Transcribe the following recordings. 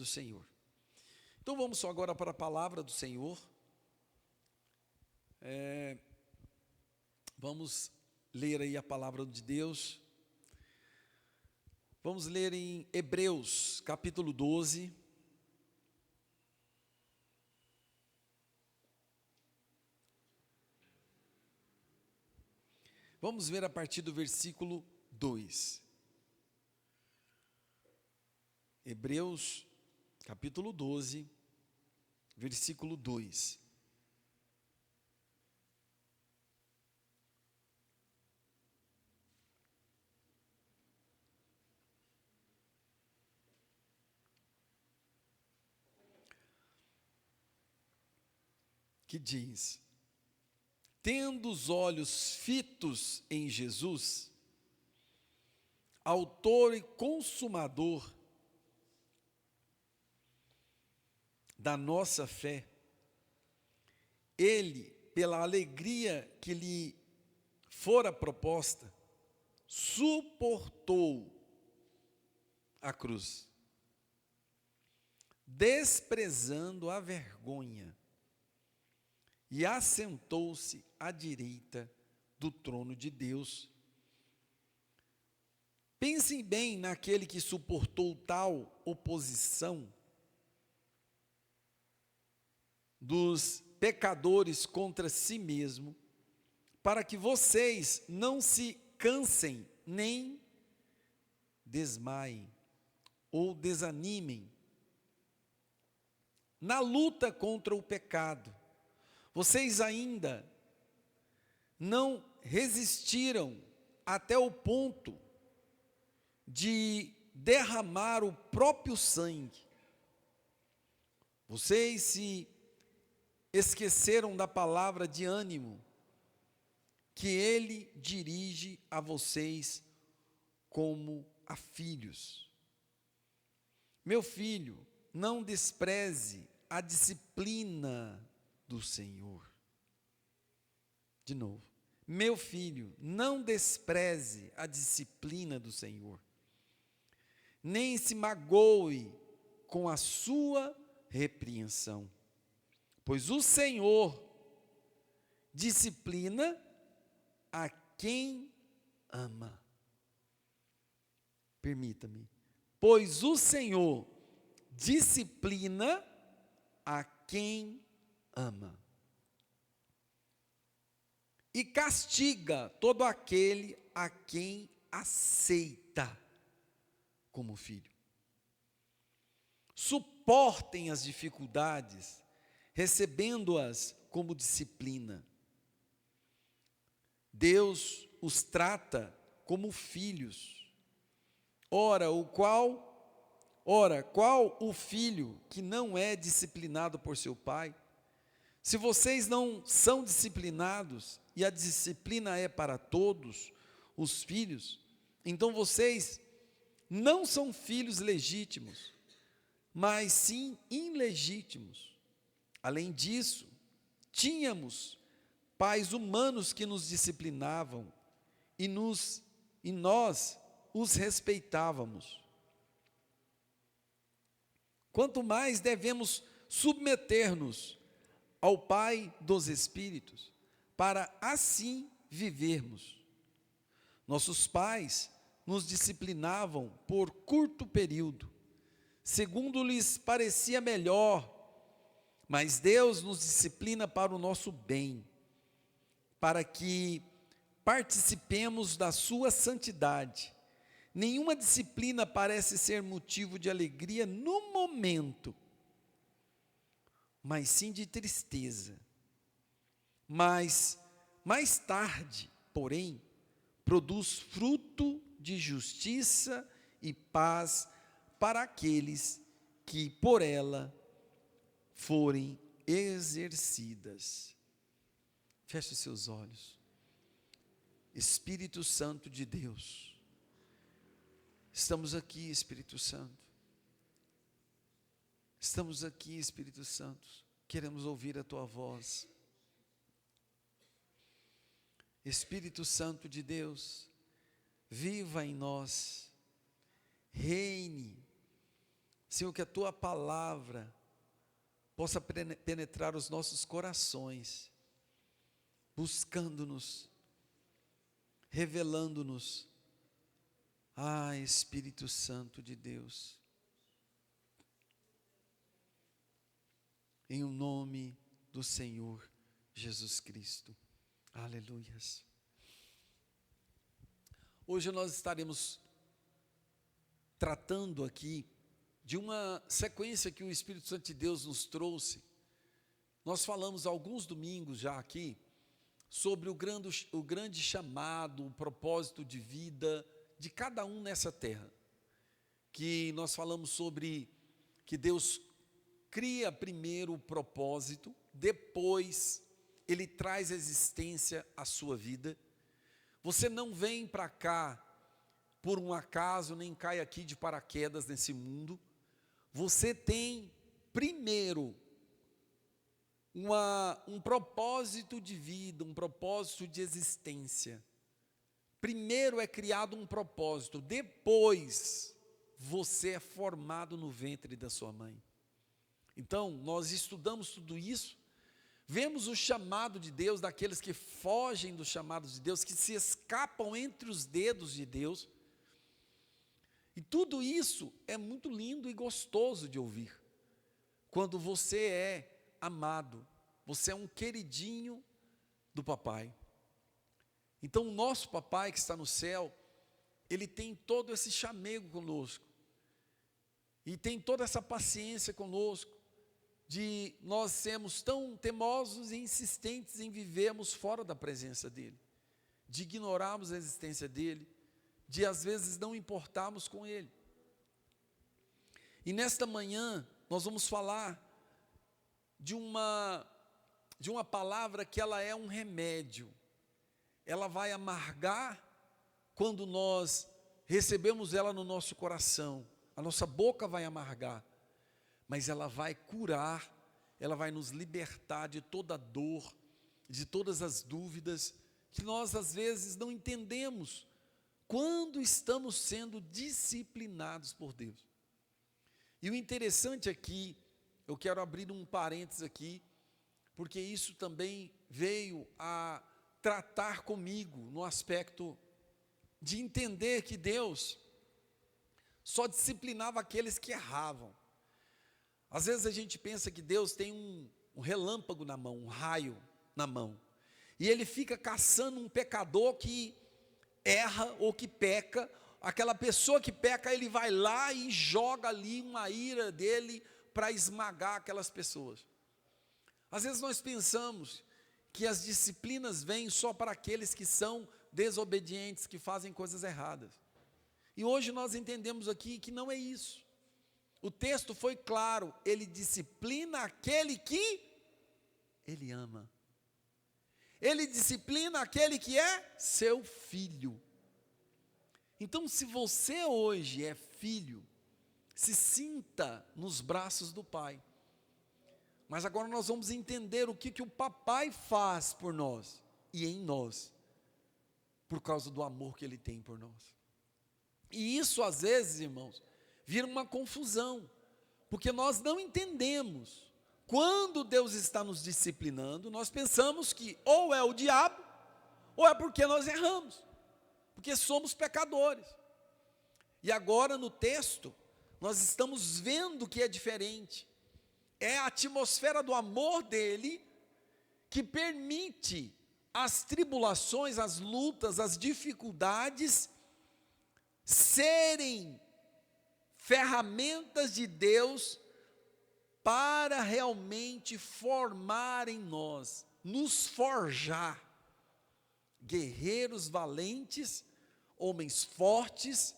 do Senhor. Então vamos só agora para a palavra do Senhor. Vamos ler aí a palavra de Deus. Vamos ler em Hebreus, capítulo 12. Vamos ver a partir do versículo 2. Hebreus, capítulo 12, versículo 2. Que diz: tendo os olhos fitos em Jesus, autor e consumador da nossa fé, ele, pela alegria que lhe fora proposta, suportou a cruz, desprezando a vergonha, e assentou-se à direita do trono de Deus. Pensem bem naquele que suportou tal oposição dos pecadores contra si mesmo, para que vocês não se cansem nem desmaiem ou desanimem na luta contra o pecado. Vocês ainda não resistiram até o ponto de derramar o próprio sangue. Vocês se esqueceram da palavra de ânimo que ele dirige a vocês como a filhos. Meu filho, não despreze a disciplina do Senhor. De novo, meu filho, não despreze a disciplina do Senhor, nem se magoe com a sua repreensão, pois o Senhor disciplina a quem ama. Permita-me, pois o Senhor disciplina a quem ama e castiga todo aquele a quem aceita como filho. Suportem as dificuldades, recebendo-as como disciplina. Deus os trata como filhos. Ora, qual o filho que não é disciplinado por seu pai? Se vocês não são disciplinados, e a disciplina é para todos os filhos, então vocês não são filhos legítimos, mas sim ilegítimos. Além disso, tínhamos pais humanos que nos disciplinavam e nós os respeitávamos. Quanto mais devemos submeter-nos ao Pai dos Espíritos, para assim vivermos. Nossos pais nos disciplinavam por curto período, segundo lhes parecia melhor, mas Deus nos disciplina para o nosso bem, para que participemos da sua santidade. Nenhuma disciplina parece ser motivo de alegria no momento, mas sim de tristeza. Mas mais tarde, porém, produz fruto de justiça e paz para aqueles que por ela forem exercidas. Feche os seus olhos. Espírito Santo de Deus, estamos aqui, Espírito Santo. Estamos aqui, Espírito Santo. Queremos ouvir a tua voz. Espírito Santo de Deus, viva em nós, reine, Senhor, que a Tua palavra possa penetrar os nossos corações, buscando-nos, revelando-nos. Espírito Santo de Deus, em o nome do Senhor Jesus Cristo. Aleluias. Hoje nós estaremos tratando aqui de uma sequência que o Espírito Santo de Deus nos trouxe. Nós falamos há alguns domingos já aqui sobre o grande chamado, o propósito de vida de cada um nessa terra. Que nós falamos sobre que Deus cria primeiro o propósito, depois Ele traz existência à sua vida. Você não vem para cá por um acaso, nem cai aqui de paraquedas nesse mundo. Você tem primeiro um propósito de vida, um propósito de existência. Primeiro é criado um propósito, depois você é formado no ventre da sua mãe. Então, nós estudamos tudo isso, vemos o chamado de Deus, daqueles que fogem dos chamados de Deus, que se escapam entre os dedos de Deus. E tudo isso é muito lindo e gostoso de ouvir. Quando você é amado, você é um queridinho do papai. Então o nosso papai que está no céu, ele tem todo esse chamego conosco. E tem toda essa paciência conosco, de nós sermos tão teimosos e insistentes em vivermos fora da presença dele, de ignorarmos a existência dele, de às vezes não importarmos com ele. E nesta manhã nós vamos falar de uma palavra que ela é um remédio. Ela vai amargar quando nós recebemos ela no nosso coração. A nossa boca vai amargar, mas ela vai curar, ela vai nos libertar de toda a dor, de todas as dúvidas que nós às vezes não entendemos quando estamos sendo disciplinados por Deus. E o interessante aqui, eu quero abrir um parênteses aqui, porque isso também veio a tratar comigo no aspecto de entender que Deus só disciplinava aqueles que erravam. Às vezes a gente pensa que Deus tem um relâmpago na mão, um raio na mão, e Ele fica caçando um pecador que erra ou que peca. Aquela pessoa que peca, Ele vai lá e joga ali uma ira dele para esmagar aquelas pessoas. Às vezes nós pensamos que as disciplinas vêm só para aqueles que são desobedientes, que fazem coisas erradas. E hoje nós entendemos aqui que não é isso. O texto foi claro, Ele disciplina aquele que Ele ama. Ele disciplina aquele que é seu filho. Então, se você hoje é filho, se sinta nos braços do Pai. Mas agora nós vamos entender o que o papai faz por nós e em nós, por causa do amor que Ele tem por nós. E isso às vezes, irmãos, vira uma confusão, porque nós não entendemos. Quando Deus está nos disciplinando, nós pensamos que ou é o diabo, ou é porque nós erramos, porque somos pecadores. E agora no texto, nós estamos vendo que é diferente. É a atmosfera do amor dele que permite as tribulações, as lutas, as dificuldades serem ferramentas de Deus para realmente formar em nós, nos forjar guerreiros valentes, homens fortes,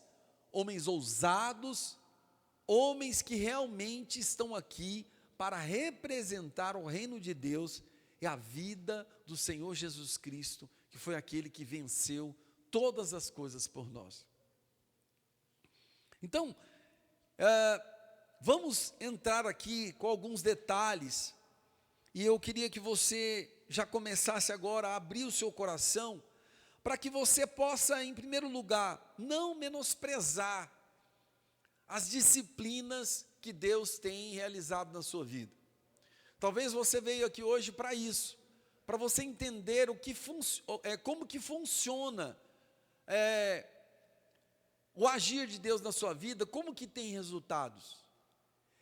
homens ousados, homens que realmente estão aqui para representar o reino de Deus e a vida do Senhor Jesus Cristo, que foi aquele que venceu todas as coisas por nós. Então, vamos entrar aqui com alguns detalhes, e eu queria que você já começasse agora a abrir o seu coração, para que você possa, em primeiro lugar, não menosprezar as disciplinas que Deus tem realizado na sua vida. Talvez você veio aqui hoje para isso, para você entender como que funciona o agir de Deus na sua vida, como que tem resultados.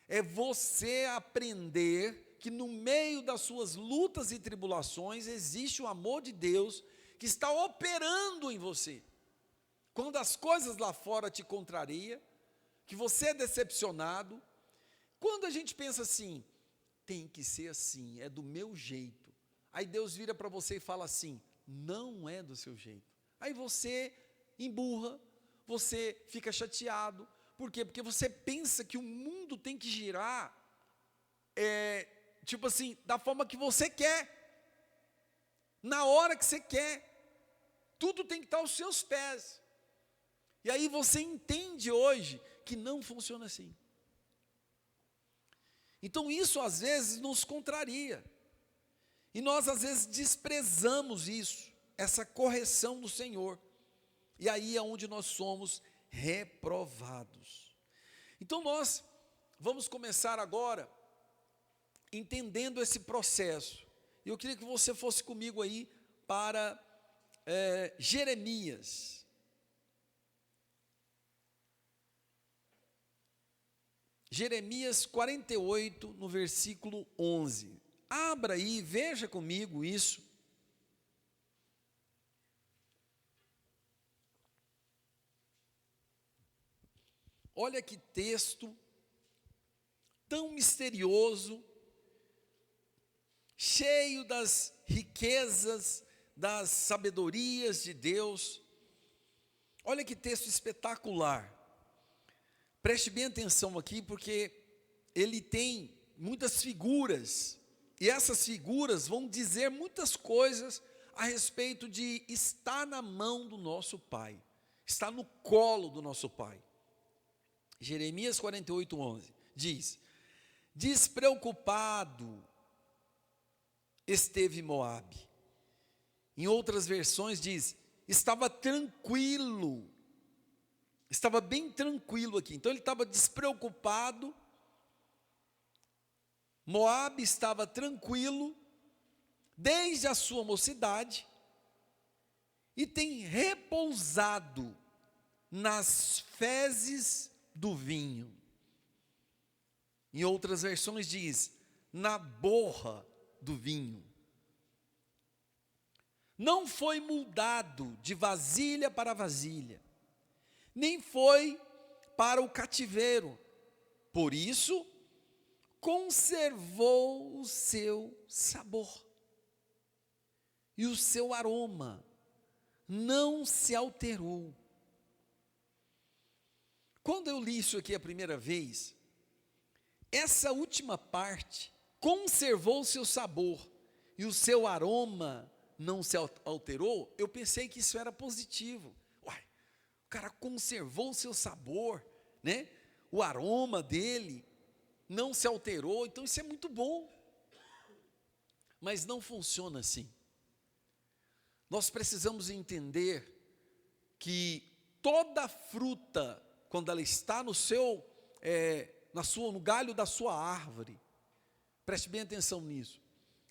É você aprender que no meio das suas lutas e tribulações existe o amor de Deus que está operando em você. Quando as coisas lá fora te contrariam, que você é decepcionado, quando a gente pensa assim, tem que ser assim, é do meu jeito. Aí Deus vira para você e fala assim, não é do seu jeito. Aí você emburra, você fica chateado. Por quê? Porque você pensa que o mundo tem que girar, tipo assim, da forma que você quer, na hora que você quer. Tudo tem que estar aos seus pés. E aí você entende hoje que não funciona assim. Então isso às vezes nos contraria. E nós às vezes desprezamos isso, essa correção do Senhor. E aí é onde nós somos reprovados. Então nós vamos começar agora entendendo esse processo. E eu queria que você fosse comigo aí para Jeremias. Jeremias 48, no versículo 11. Abra aí, veja comigo isso. Olha que texto tão misterioso, cheio das riquezas, das sabedorias de Deus. Olha que texto espetacular. Preste bem atenção aqui, porque ele tem muitas figuras, e essas figuras vão dizer muitas coisas a respeito de estar na mão do nosso Pai, estar no colo do nosso Pai. Jeremias 48, 11, diz, despreocupado esteve Moabe. Em outras versões diz, estava tranquilo, estava bem tranquilo aqui. Então ele estava despreocupado, Moabe estava tranquilo, desde a sua mocidade, e tem repousado nas fezes do vinho. Em outras versões diz, na borra do vinho. Não foi mudado de vasilha para vasilha, nem foi para o cativeiro. Por isso, conservou o seu sabor. E o seu aroma não se alterou. Quando eu li isso aqui a primeira vez, essa última parte, conservou o seu sabor e o seu aroma não se alterou, eu pensei que isso era positivo. Uai, o cara conservou o seu sabor, né? O aroma dele não se alterou, então isso é muito bom. Mas não funciona assim. Nós precisamos entender que toda fruta, quando ela está no galho da sua árvore, preste bem atenção nisso,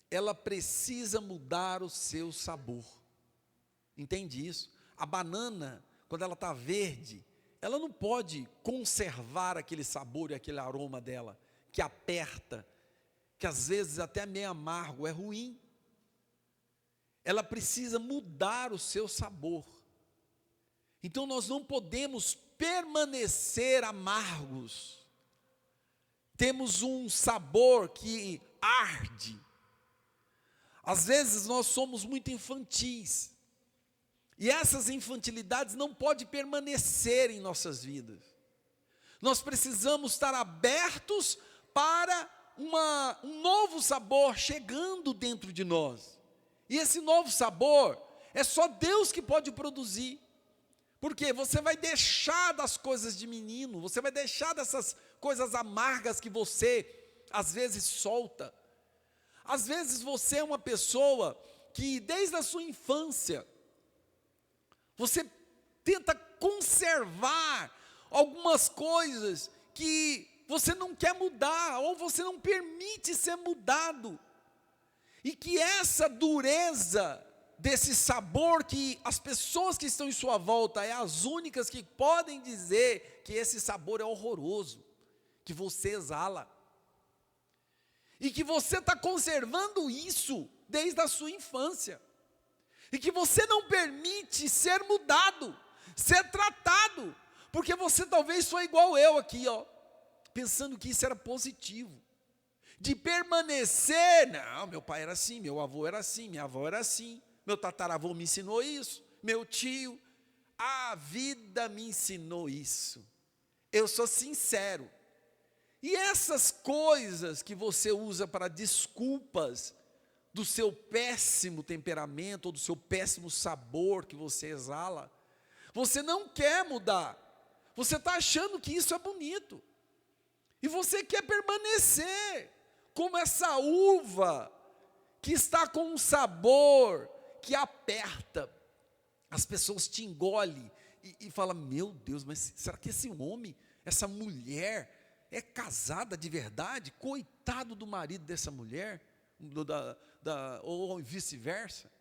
ela precisa mudar o seu sabor. Entende isso? A banana, quando ela está verde, ela não pode conservar aquele sabor e aquele aroma dela, que aperta, que às vezes até meio amargo, é ruim. Ela precisa mudar o seu sabor. Então nós não podemos permanecer amargos. Temos um sabor que arde. Às vezes nós somos muito infantis. E essas infantilidades não podem permanecer em nossas vidas. Nós precisamos estar abertos para um novo sabor chegando dentro de nós. E esse novo sabor é só Deus que pode produzir. Porque você vai deixar das coisas de menino, você vai deixar dessas coisas amargas que você às vezes solta. Às vezes você é uma pessoa que desde a sua infância, você tenta conservar algumas coisas que você não quer mudar, ou você não permite ser mudado, e que essa dureza desse sabor, que as pessoas que estão em sua volta é as únicas que podem dizer que esse sabor é horroroso, que você exala, e que você está conservando isso desde a sua infância, e que você não permite ser mudado, ser tratado, porque você talvez foi igual eu aqui, ó, pensando que isso era positivo, de permanecer. Não, meu pai era assim, meu avô era assim, minha avó era assim, meu tataravô me ensinou isso, meu tio, a vida me ensinou isso, eu sou sincero. E essas coisas que você usa para desculpas do seu péssimo temperamento, ou do seu péssimo sabor que você exala, você não quer mudar, você está achando que isso é bonito, e você quer permanecer como essa uva, que está com um sabor que aperta, as pessoas te engolem, e falam, meu Deus, mas será que esse homem, essa mulher, é casada de verdade? Coitado do marido dessa mulher, ou vice-versa.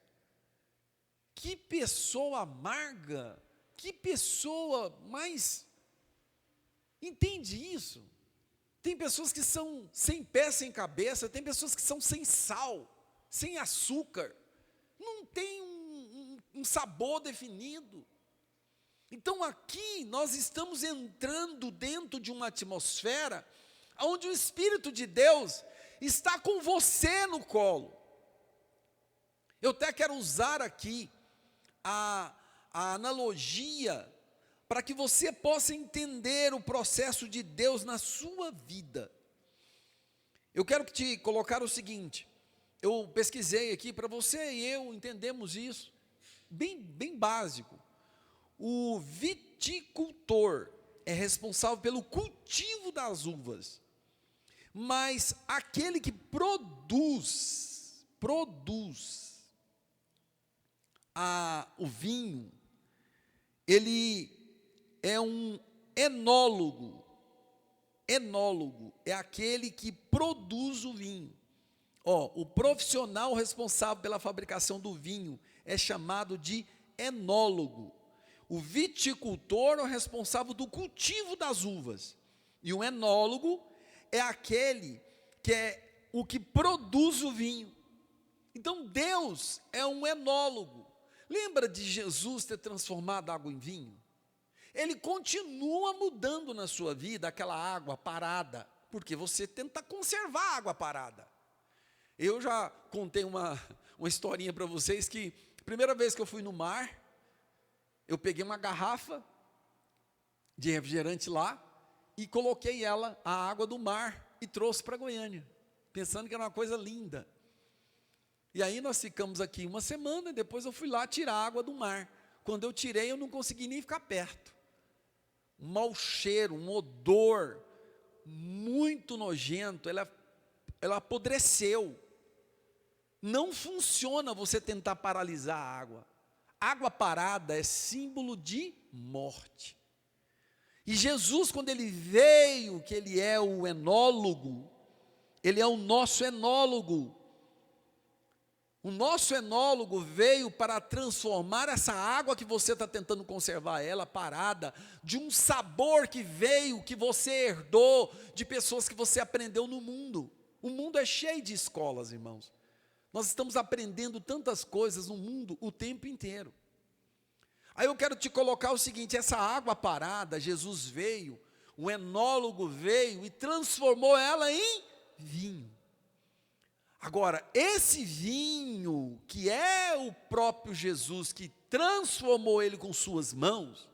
Que pessoa amarga, que pessoa mais... Entende isso? Tem pessoas que são sem pé, sem cabeça, tem pessoas que são sem sal, sem açúcar, não tem um sabor definido. Então aqui nós estamos entrando dentro de uma atmosfera onde o Espírito de Deus está com você no colo. Eu até quero usar aqui a analogia para que você possa entender o processo de Deus na sua vida. Eu quero te colocar o seguinte, eu pesquisei aqui para você e eu entendemos isso, bem básico. O viticultor é responsável pelo cultivo das uvas, mas aquele que produz o vinho, ele é um enólogo. Enólogo é aquele que produz o vinho. O profissional responsável pela fabricação do vinho é chamado de enólogo. O viticultor é o responsável do cultivo das uvas. E o enólogo é aquele que é o que produz o vinho. Então Deus é um enólogo. Lembra de Jesus ter transformado água em vinho? Ele continua mudando na sua vida aquela água parada, porque você tenta conservar a água parada. Eu já contei uma historinha para vocês que, a primeira vez que eu fui no mar, eu peguei uma garrafa de refrigerante lá e coloquei ela, a água do mar, e trouxe para Goiânia, pensando que era uma coisa linda. E aí nós ficamos aqui uma semana, e depois eu fui lá tirar a água do mar. Quando eu tirei, eu não consegui nem ficar perto. Um mau cheiro, um odor muito nojento, ela apodreceu. Não funciona você tentar paralisar a água. Água parada é símbolo de morte. E Jesus, quando ele veio, que ele é o enólogo, ele é o nosso enólogo. O nosso enólogo veio para transformar essa água que você está tentando conservar ela parada, de um sabor que veio, que você herdou, de pessoas que você aprendeu no mundo. O mundo é cheio de escolas, irmãos. Nós estamos aprendendo tantas coisas no mundo o tempo inteiro. Aí eu quero te colocar o seguinte, essa água parada, Jesus veio, o enólogo veio e transformou ela em vinho. Agora, esse vinho, que é o próprio Jesus, que transformou ele com suas mãos,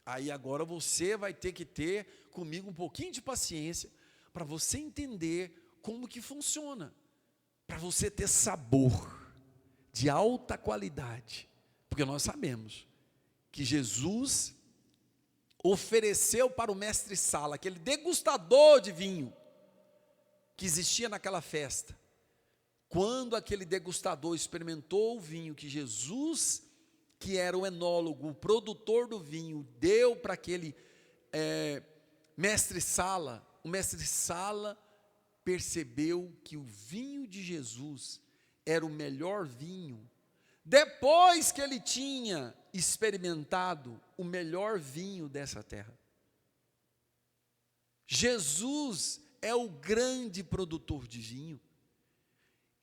aí agora você vai ter que ter comigo um pouquinho de paciência, para você entender como que funciona, para você ter sabor de alta qualidade, porque nós sabemos que Jesus ofereceu para o mestre Sala, aquele degustador de vinho, que existia naquela festa, quando aquele degustador experimentou o vinho que Jesus, que era o enólogo, o produtor do vinho, deu para aquele mestre Sala, o mestre Sala percebeu que o vinho de Jesus era o melhor vinho, depois que ele tinha experimentado o melhor vinho dessa terra. Jesus é o grande produtor de vinho,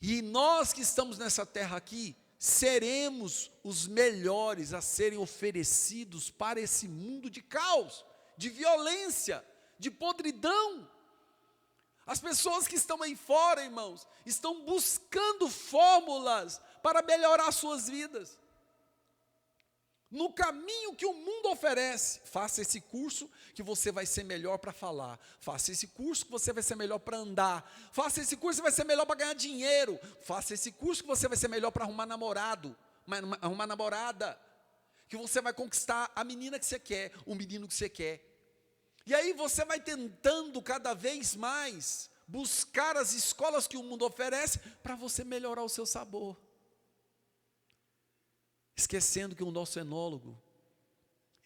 e nós que estamos nessa terra aqui, seremos os melhores a serem oferecidos para esse mundo de caos, de violência, de podridão. As pessoas que estão aí fora, irmãos, estão buscando fórmulas para melhorar suas vidas. No caminho que o mundo oferece, faça esse curso que você vai ser melhor para falar, faça esse curso que você vai ser melhor para andar, faça esse curso que vai ser melhor para ganhar dinheiro, faça esse curso que você vai ser melhor para arrumar namorado, arrumar namorada, que você vai conquistar a menina que você quer, o menino que você quer. E aí você vai tentando cada vez mais buscar as escolas que o mundo oferece para você melhorar o seu sabor. Esquecendo que o nosso enólogo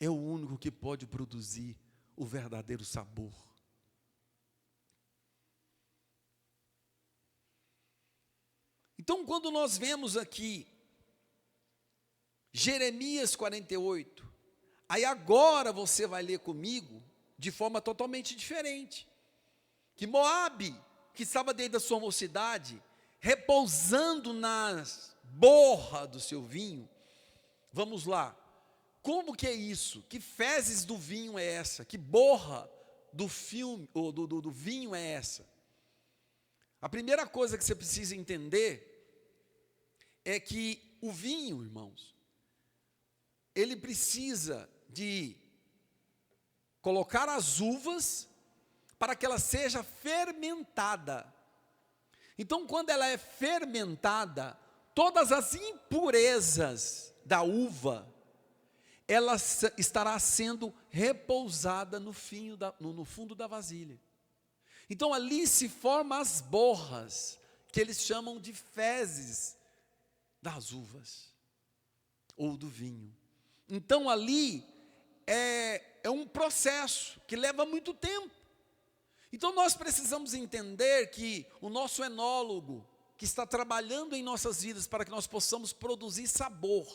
é o único que pode produzir o verdadeiro sabor. Então, quando nós vemos aqui Jeremias 48, aí agora você vai ler comigo de forma totalmente diferente. Que Moabe, que estava desde a sua mocidade, repousando nas borra do seu vinho. Vamos lá, como que é isso? Que fezes do vinho é essa? Que borra do vinho é essa? A primeira coisa que você precisa entender é que o vinho, irmãos, ele precisa de colocar as uvas para que ela seja fermentada. Então, quando ela é fermentada, todas as impurezas da uva, ela estará sendo repousada no fundo da vasilha. Então ali se formam as borras, que eles chamam de fezes das uvas, ou do vinho. Então ali é um processo que leva muito tempo. Então nós precisamos entender que o nosso enólogo, que está trabalhando em nossas vidas para que nós possamos produzir sabor,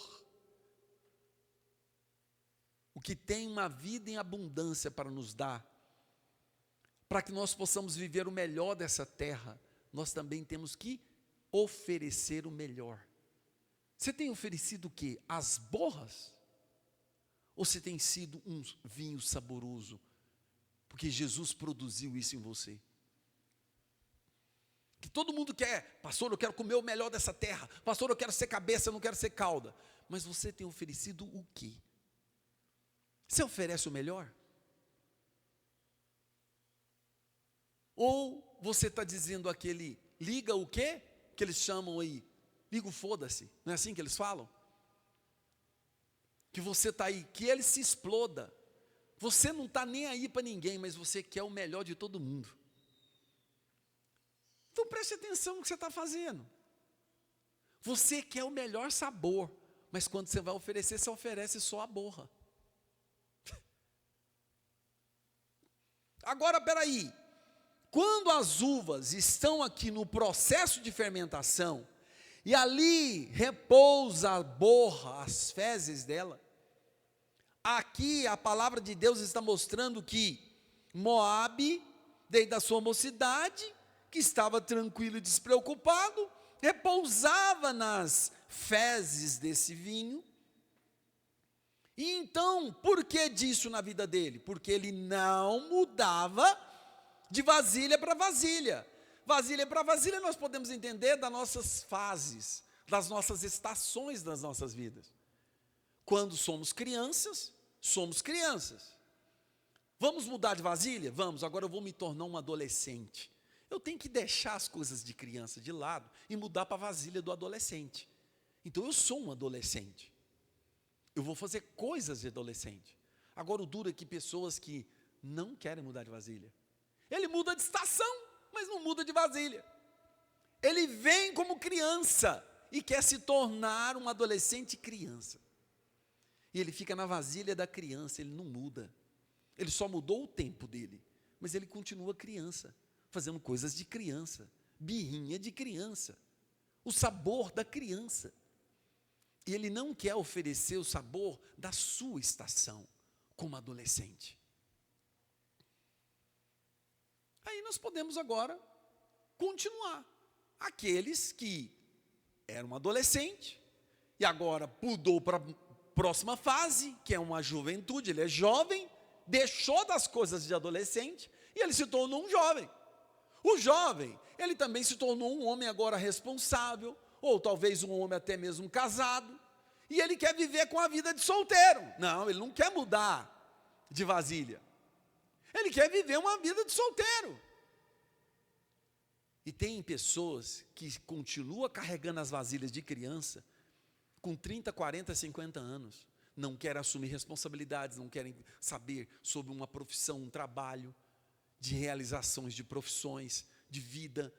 o que tem uma vida em abundância para nos dar, para que nós possamos viver o melhor dessa terra, nós também temos que oferecer o melhor. Você tem oferecido o quê? As borras? Ou você tem sido um vinho saboroso? Porque Jesus produziu isso em você. Que todo mundo quer, pastor, eu quero comer o melhor dessa terra, pastor, eu quero ser cabeça, eu não quero ser cauda. Mas você tem oferecido o quê? Você oferece o melhor? Ou você está dizendo aquele, liga o quê? Que eles chamam aí, liga o foda-se, não é assim que eles falam? Que você está aí, que ele se exploda. Você não está nem aí para ninguém, mas você quer o melhor de todo mundo. Então preste atenção no que você está fazendo. Você quer o melhor sabor, mas quando você vai oferecer, você oferece só a borra. Agora, peraí, quando as uvas estão aqui no processo de fermentação, e ali repousa a borra, as fezes dela, aqui a palavra de Deus está mostrando que Moabe, desde a sua mocidade, que estava tranquilo e despreocupado, repousava nas fezes desse vinho. E então, por que disso na vida dele? Porque ele não mudava de vasilha para vasilha. Vasilha para vasilha nós podemos entender das nossas fases, das nossas estações das nossas vidas. Quando somos crianças, somos crianças. Vamos mudar de vasilha? Vamos, agora eu vou me tornar um adolescente. Eu tenho que deixar as coisas de criança de lado e mudar para a vasilha do adolescente. Então eu sou um adolescente. Eu vou fazer coisas de adolescente. Agora o duro é que pessoas que não querem mudar de vasilha. Ele muda de estação, mas não muda de vasilha. Ele vem como criança e quer se tornar um adolescente criança. E ele fica na vasilha da criança, ele não muda. Ele só mudou o tempo dele, mas ele continua criança, fazendo coisas de criança, birrinha de criança, o sabor da criança. E ele não quer oferecer o sabor da sua estação como adolescente. Aí nós podemos agora continuar. Aqueles que eram adolescente e agora pulou para a próxima fase, que é uma juventude, ele é jovem, deixou das coisas de adolescente e ele se tornou um jovem. O jovem, ele também se tornou um homem agora responsável, ou talvez um homem até mesmo casado, e ele quer viver com a vida de solteiro. Não, ele não quer mudar de vasilha. Ele quer viver uma vida de solteiro. E tem pessoas que continuam carregando as vasilhas de criança com 30, 40, 50 anos. Não querem assumir responsabilidades, não querem saber sobre uma profissão, um trabalho, de realizações de profissões, de vida,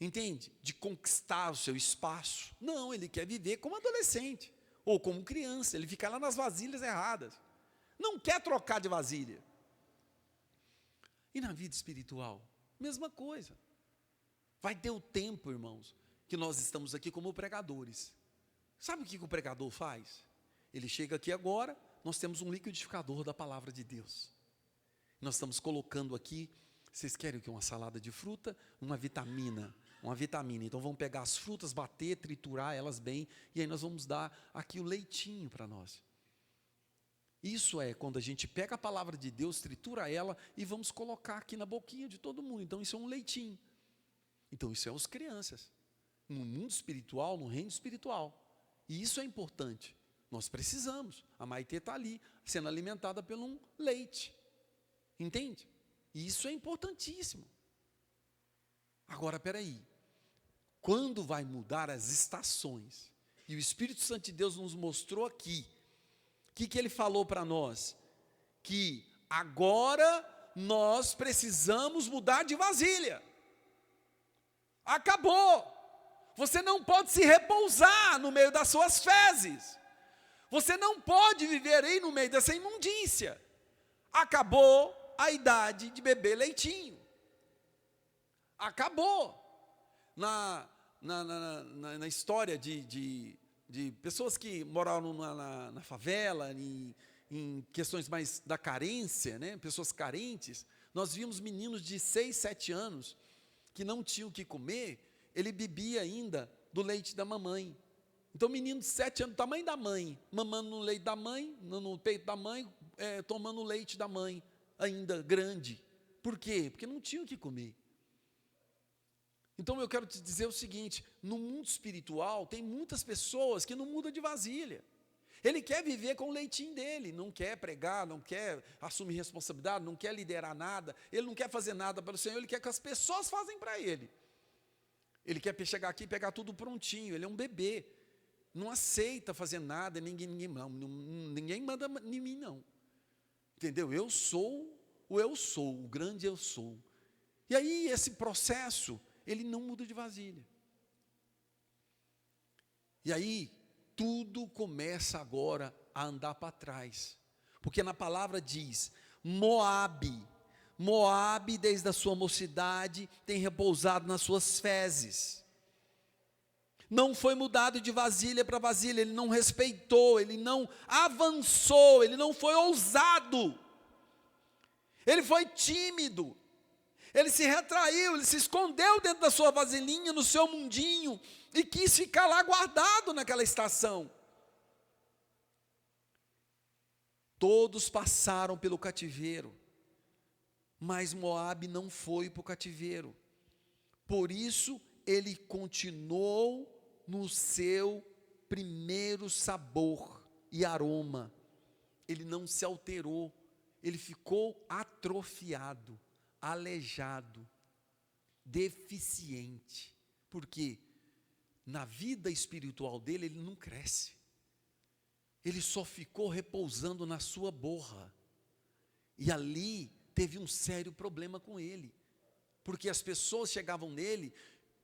entende? De conquistar o seu espaço. Não, ele quer viver como adolescente, ou como criança, ele fica lá nas vasilhas erradas. Não quer trocar de vasilha. E na vida espiritual, mesma coisa. Vai ter o tempo, irmãos, que nós estamos aqui como pregadores. Sabe o que o pregador faz? Ele chega aqui agora, nós temos um liquidificador da palavra de Deus. Nós estamos colocando aqui, vocês querem o quê? Uma salada de fruta, uma vitamina. Então vamos pegar as frutas, bater, triturar elas bem, e aí nós vamos dar aqui o leitinho para nós. Isso é quando a gente pega a palavra de Deus, tritura ela e vamos colocar aqui na boquinha de todo mundo. Então isso é um leitinho. Então isso é as crianças. No mundo espiritual, no reino espiritual. E isso é importante. Nós precisamos. A Maitê está ali, sendo alimentada por um leite. Entende? E isso é importantíssimo. Agora, peraí. Quando vai mudar as estações? E o Espírito Santo de Deus nos mostrou aqui. O que ele falou para nós? Que agora nós precisamos mudar de vasilha. Acabou. Você não pode se repousar no meio das suas fezes. Você não pode viver aí no meio dessa imundícia. Acabou a idade de beber leitinho. Acabou. Na história de pessoas que moraram na favela, em questões mais da carência, né? Pessoas carentes, nós vimos meninos de 6, 7 anos, que não tinham o que comer, ele bebia ainda do leite da mamãe. Então, menino de 7 anos, tamanho da mãe, mamando no leite da mãe, no peito da mãe, tomando o leite da mãe, ainda grande. Por quê? Porque não tinham o que comer. Então, eu quero te dizer o seguinte, no mundo espiritual, tem muitas pessoas que não mudam de vasilha. Ele quer viver com o leitinho dele, não quer pregar, não quer assumir responsabilidade, não quer liderar nada, ele não quer fazer nada para o Senhor, ele quer que as pessoas façam para ele. Ele quer chegar aqui e pegar tudo prontinho, ele é um bebê, não aceita fazer nada, ninguém manda em mim não. Entendeu? Eu sou, o grande eu sou. E aí esse processo, ele não muda de vasilha. E aí, tudo começa agora a andar para trás. Porque na palavra diz, Moabe desde a sua mocidade tem repousado nas suas fezes. Não foi mudado de vasilha para vasilha, ele não respeitou, ele não avançou, ele não foi ousado. Ele foi tímido. Ele se retraiu, ele se escondeu dentro da sua vasilhinha, no seu mundinho, e quis ficar lá guardado naquela estação. Todos passaram pelo cativeiro, mas Moabe não foi para o cativeiro. Por isso, ele continuou no seu primeiro sabor e aroma. Ele não se alterou, ele ficou atrofiado, aleijado, deficiente. Por quê? Na vida espiritual dele, ele não cresce. Ele só ficou repousando na sua borra. E ali teve um sério problema com ele. Porque as pessoas chegavam nele,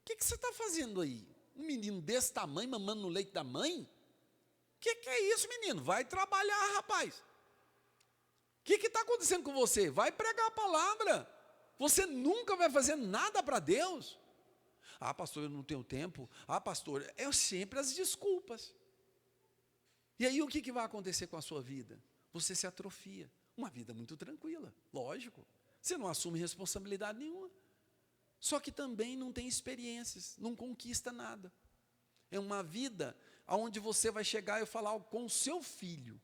o que você está fazendo aí? Um menino desse tamanho, mamando no leite da mãe? O que é isso, menino? Vai trabalhar, rapaz. O que está acontecendo com você? Vai pregar a palavra. você nunca vai fazer nada para Deus. Ah, pastor, eu não tenho tempo. Ah, pastor, é sempre as desculpas. E aí o que vai acontecer com a sua vida? Você se atrofia. Uma vida muito tranquila, lógico. Você não assume responsabilidade nenhuma. Só que também não tem experiências, não conquista nada. É uma vida onde você vai chegar e falar com o seu filho.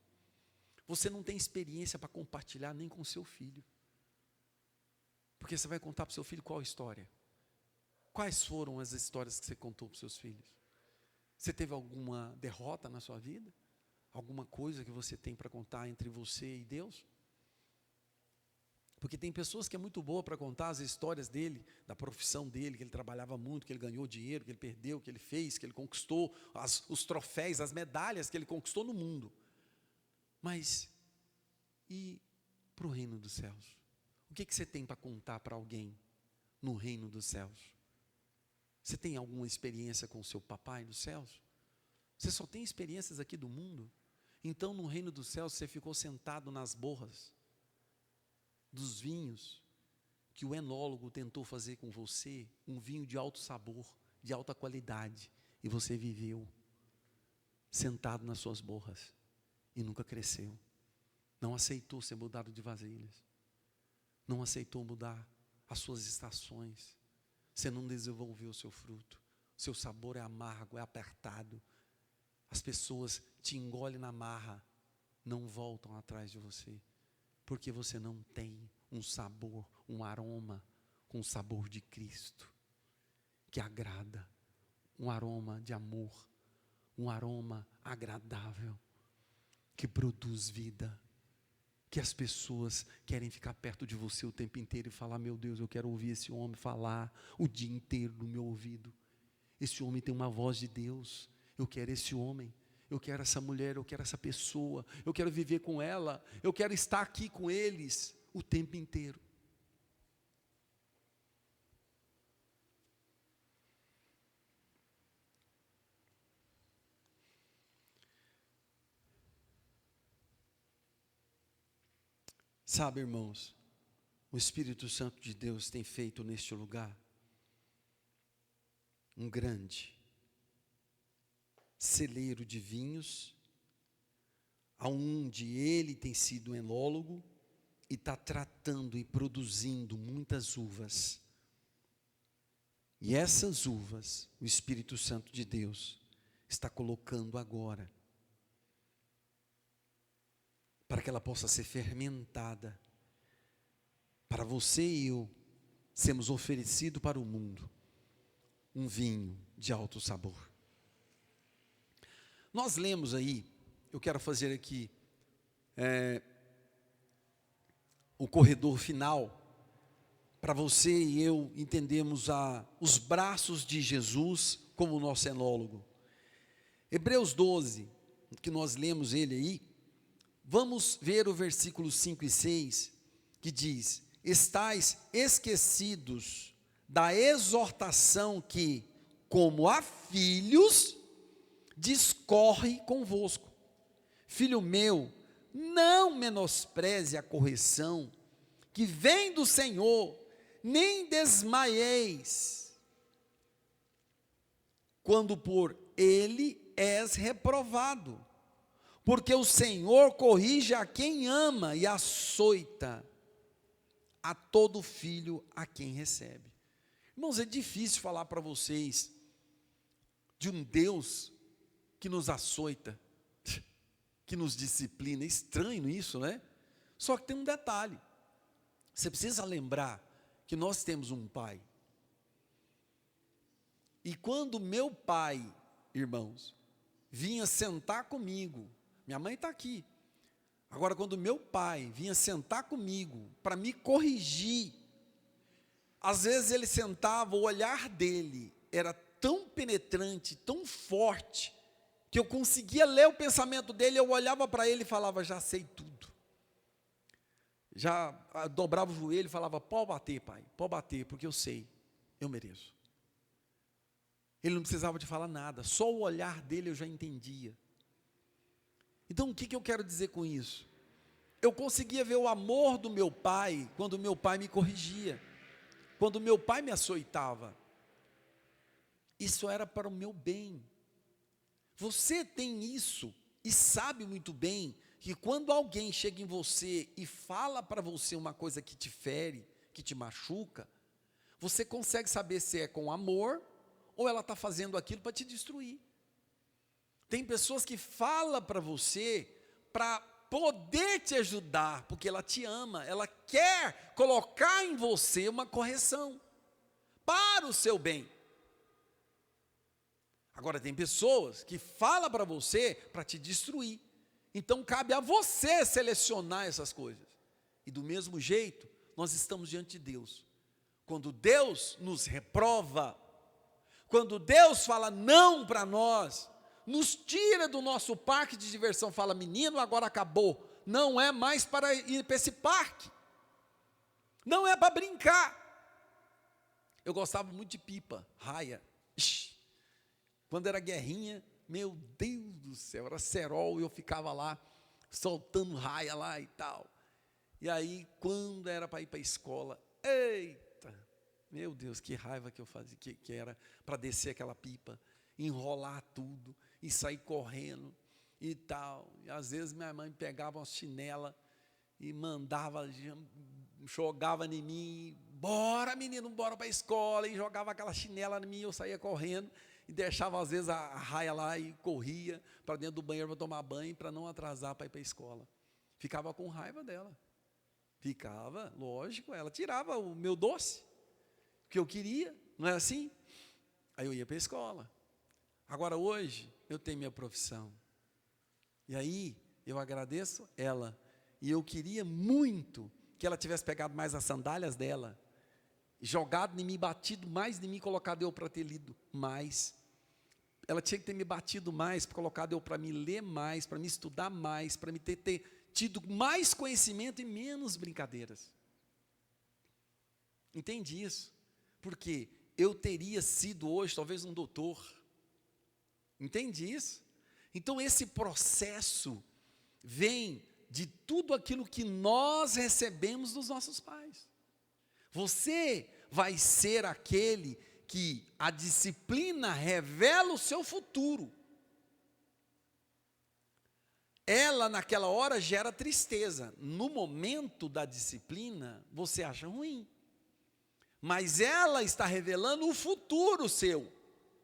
Você não tem experiência para compartilhar nem com o seu filho. Porque você vai contar para o seu filho qual história? Quais foram as histórias que você contou para os seus filhos? Você teve alguma derrota na sua vida? Alguma coisa que você tem para contar entre você e Deus? Porque tem pessoas que é muito boa para contar as histórias dele, da profissão dele, que ele trabalhava muito, que ele ganhou dinheiro, que ele perdeu, que ele fez, que ele conquistou, os troféus, as medalhas que ele conquistou no mundo. Mas, e para o reino dos céus? O que você tem para contar para alguém no reino dos céus? Você tem alguma experiência com o seu papai nos céus? Você só tem experiências aqui do mundo? Então, no reino dos céus, você ficou sentado nas borras dos vinhos que o enólogo tentou fazer com você, um vinho de alto sabor, de alta qualidade, e você viveu sentado nas suas borras e nunca cresceu. Não aceitou ser mudado de vasilhas, não aceitou mudar as suas estações. Você não desenvolveu o seu fruto, seu sabor é amargo, é apertado. As pessoas te engolem na marra, não voltam atrás de você, porque você não tem um sabor, um aroma com o sabor de Cristo, que agrada, um aroma de amor, um aroma agradável, que produz vida, que as pessoas querem ficar perto de você o tempo inteiro e falar: meu Deus, eu quero ouvir esse homem falar o dia inteiro no meu ouvido. Esse homem tem uma voz de Deus, eu quero esse homem. Eu quero essa mulher, eu quero essa pessoa, eu quero viver com ela, eu quero estar aqui com eles o tempo inteiro. Sabe, irmãos, o Espírito Santo de Deus tem feito neste lugar um grande celeiro de vinhos, aonde ele tem sido enólogo e está tratando e produzindo muitas uvas. E essas uvas, o Espírito Santo de Deus está colocando agora, para que ela possa ser fermentada, para você e eu sermos oferecidos para o mundo um vinho de alto sabor. Nós lemos aí, eu quero fazer aqui o corredor final, para você e eu entendermos os braços de Jesus como nosso enólogo. Hebreus 12, que nós lemos ele aí, vamos ver o versículo 5 e 6, que diz: estais esquecidos da exortação que, como a filhos, discorre convosco. Filho meu, não menospreze a correção que vem do Senhor, nem desmaieis, quando por ele és reprovado, porque o Senhor corrige a quem ama e açoita a todo filho a quem recebe. Irmãos, é difícil falar para vocês de um Deus que nos açoita, que nos disciplina. É estranho isso, né? Só que tem um detalhe. Você precisa lembrar que nós temos um pai. E quando meu pai, irmãos, vinha sentar comigo, minha mãe está aqui. Agora, quando meu pai vinha sentar comigo para me corrigir, às vezes ele sentava, o olhar dele era tão penetrante, tão forte, que eu conseguia ler o pensamento dele. Eu olhava para ele e falava: já sei tudo. Já dobrava o joelho e falava: pode bater, pai, pode bater, porque eu sei, eu mereço. Ele não precisava de falar nada, só o olhar dele eu já entendia. Então o que eu quero dizer com isso? Eu conseguia ver o amor do meu pai, quando meu pai me corrigia. quando meu pai me açoitava, isso era para o meu bem. Você tem isso e sabe muito bem que quando alguém chega em você e fala para você uma coisa que te fere, que te machuca, você consegue saber se é com amor ou ela está fazendo aquilo para te destruir. Tem pessoas que falam para você para poder te ajudar, porque ela te ama, ela quer colocar em você uma correção para o seu bem. Agora tem pessoas que falam para você para te destruir. Então cabe a você selecionar essas coisas. E do mesmo jeito, nós estamos diante de Deus. Quando Deus nos reprova, quando Deus fala não para nós, nos tira do nosso parque de diversão, fala, menino, agora acabou. Não é mais para ir para esse parque. Não é para brincar. Eu gostava muito de pipa, raia. Ixi. Quando era guerrinha, meu Deus do céu, era cerol, e eu ficava lá, soltando raia lá e tal. E aí, quando era para ir para a escola, eita, meu Deus, que raiva que eu fazia, que era para descer aquela pipa, enrolar tudo, e sair correndo e tal. E às vezes minha mãe pegava uma chinela e mandava, jogava em mim, bora menino, bora para a escola, e jogava aquela chinela em mim, eu saía correndo, e deixava às vezes a raia lá e corria para dentro do banheiro para tomar banho, para não atrasar para ir para a escola. Ficava com raiva dela. Ficava, lógico, ela tirava o meu doce, que eu queria, não é assim? Aí eu ia para a escola. Agora hoje, eu tenho minha profissão. E aí, eu agradeço ela. E eu queria muito que ela tivesse pegado mais as sandálias dela, jogado em mim, batido mais em mim, colocado eu para ter lido mais. Ela tinha que ter me batido mais, colocado eu para me ler mais, para me estudar mais, para me ter tido mais conhecimento e menos brincadeiras. Entende isso? Porque eu teria sido hoje talvez um doutor. Entende isso? Então esse processo vem de tudo aquilo que nós recebemos dos nossos pais. Você vai ser aquele que a disciplina revela o seu futuro. Ela naquela hora gera tristeza. No momento da disciplina, você acha ruim. Mas ela está revelando o futuro seu.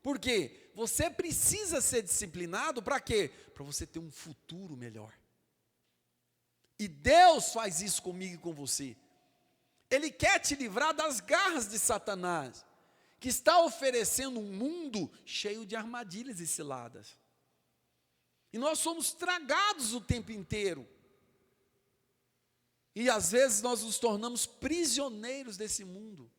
Por quê? Você precisa ser disciplinado para quê? Para você ter um futuro melhor. E Deus faz isso comigo e com você. Ele quer te livrar das garras de Satanás, que está oferecendo um mundo cheio de armadilhas e ciladas. E nós somos tragados o tempo inteiro. E às vezes nós nos tornamos prisioneiros desse mundo.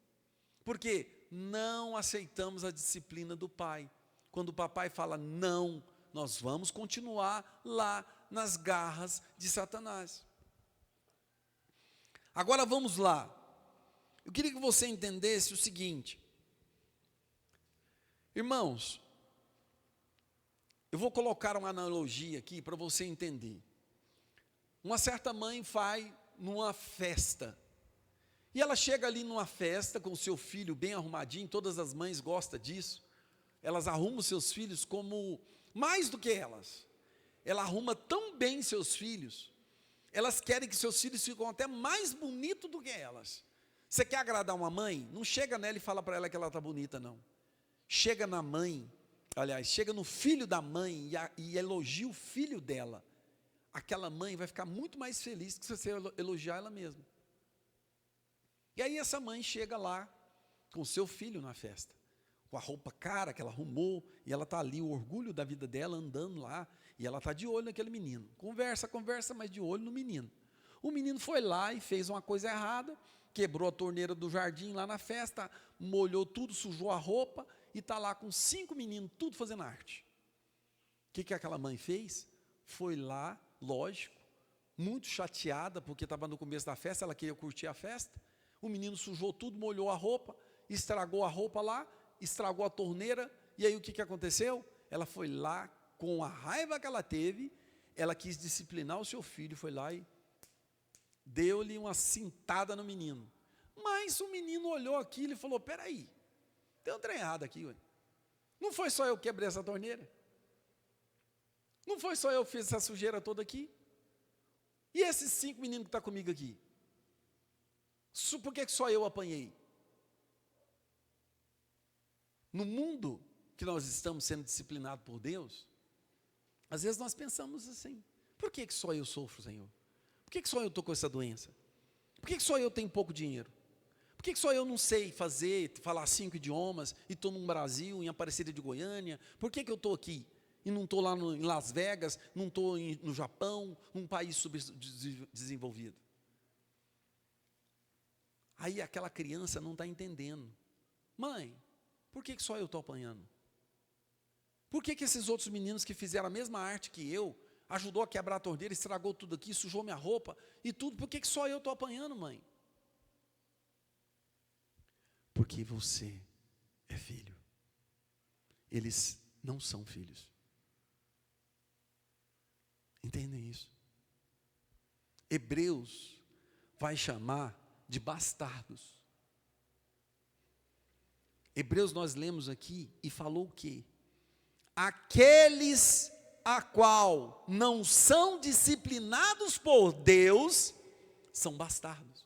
Porque não aceitamos a disciplina do Pai. Quando o papai fala não, nós vamos continuar lá nas garras de Satanás. Agora vamos lá. Eu queria que você entendesse o seguinte. Irmãos, eu vou colocar uma analogia aqui para você entender. Uma certa mãe vai numa festa. E ela chega ali numa festa com o seu filho bem arrumadinho, todas as mães gostam disso. Elas arrumam seus filhos como mais do que elas. Ela arruma tão bem seus filhos. Elas querem que seus filhos fiquem até mais bonitos do que elas. Você quer agradar uma mãe? Não chega nela e fala para ela que ela está bonita, não. Chega na mãe, aliás, chega no filho da mãe e elogia o filho dela. Aquela mãe vai ficar muito mais feliz que se você elogiar ela mesma. E aí essa mãe chega lá com o seu filho na festa, com a roupa cara que ela arrumou, e ela está ali, o orgulho da vida dela, andando lá, e ela está de olho naquele menino. Conversa, mas de olho no menino. O menino foi lá e fez uma coisa errada, quebrou a torneira do jardim lá na festa, molhou tudo, sujou a roupa, e está lá com 5 meninos, tudo fazendo arte. O que aquela mãe fez? Foi lá, lógico, muito chateada, porque estava no começo da festa, ela queria curtir a festa. O menino sujou tudo, molhou a roupa, estragou a roupa lá, estragou a torneira, e aí o que aconteceu? Ela foi lá, com a raiva que ela teve, ela quis disciplinar o seu filho, foi lá e deu-lhe uma cintada no menino. Mas o menino olhou aquilo e falou: peraí, tem um trem errado aqui, ué. Não foi só eu que quebrei essa torneira? Não foi só eu que fiz essa sujeira toda aqui? E esses 5 meninos que estão comigo aqui? Por que só eu apanhei? No mundo que nós estamos sendo disciplinados por Deus, às vezes nós pensamos assim: por que só eu sofro, Senhor? Por que só eu estou com essa doença? Por que só eu tenho pouco dinheiro? Por que só eu não sei falar 5 idiomas e estou no Brasil, em Aparecida de Goiânia? Por que eu estou aqui e não estou lá em Las Vegas, não estou no Japão, num país subdesenvolvido? Aí aquela criança não está entendendo: mãe, por que só eu estou apanhando? Por que esses outros meninos que fizeram a mesma arte que eu, ajudou a quebrar a torneira, estragou tudo aqui, sujou minha roupa e tudo, por que só eu estou apanhando, mãe? Porque você é filho. Eles não são filhos. Entendem isso? Hebreus vai chamar de bastardos. Hebreus nós lemos aqui e falou o quê? Aqueles a qual não são disciplinados por Deus, são bastardos.